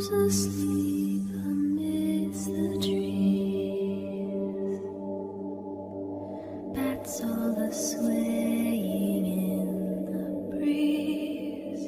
Tomas asleep amidst the trees. Bats all are swaying in the breeze.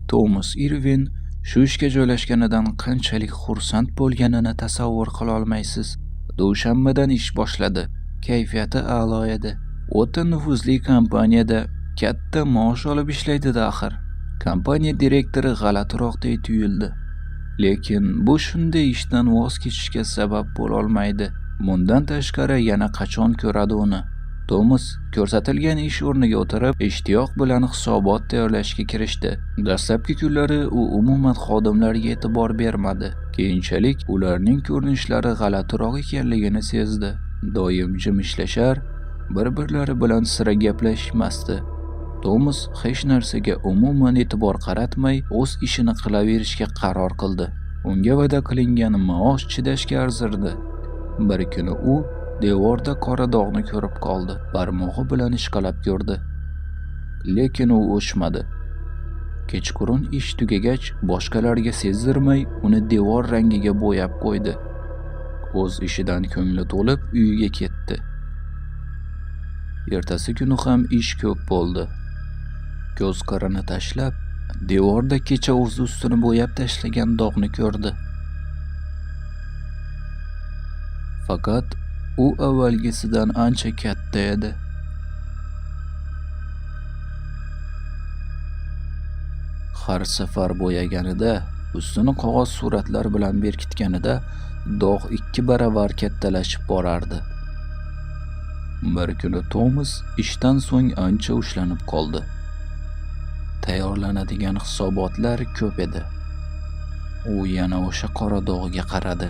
Tomas Irvin shu ishga joylashganidan qanchalik xursand bo'lganini tasavvur qila olmaysiz. Dushanbadan ish boshladi. Kayfiyati a'lo edi. O'ta nufuzli kompaniyada katta maosh olib ishlaydi-da axir. Kompaniya direktori g'alatiroqdek tuyuldi. Lekin bu shunday ishdan voz kechishga sabab bo'la olmaydi. Bundan tashqari yana qachon ko'radi uni? Tomas ko'rsatilgan ish o'rniga o'tirib, ishtiyoq bilan hisobot tayyorlashga kirishdi. Dastlabki kunlari u umuman xodimlarga e'tibor bermadi. Keyinchalik ularning ko'rinishlari g'alatiroq ekanligini sezdi. Doim jim ishlashar, bir-birlari bilan sira gaplashmasdi. Tomas hech narsaga umuman e'tibor qaratmay, o'z ishini qilaverishga qaror qildi. Unga va'da qilingan maosh chidashga arzirdi. Bir kuni u devorda qora dog'ni ko'rib qoldi. Barmog'i bilan ishqalab ko'rdi. Lekin u o'chmadi. Kechqurun ish tugagach, boshqalarga sezdirmay uni devor rangiga bo'yab qo'ydi. O'z ishidan ko'ngli to'lib uyiga ketdi. Ertasi kuni ham ish ko'p bo'ldi. Ko'z qirini tashlab, devorda kecha o'z ustini bo'yab tashlagan dog'ni ko'rdi. Faqat u avvalgisidan ancha katta edi. Har safar bo'yaganida, ustini qog'oz suratlar bilan berkitganida dog' 2 baravar kattalashib borardi. Bir kuni Tomas ishdan so'ng ancha ushlanib qoldi. Tayyorlanadigan hisobotlar ko'p edi. U yana o'sha qora dog'ga qaradi.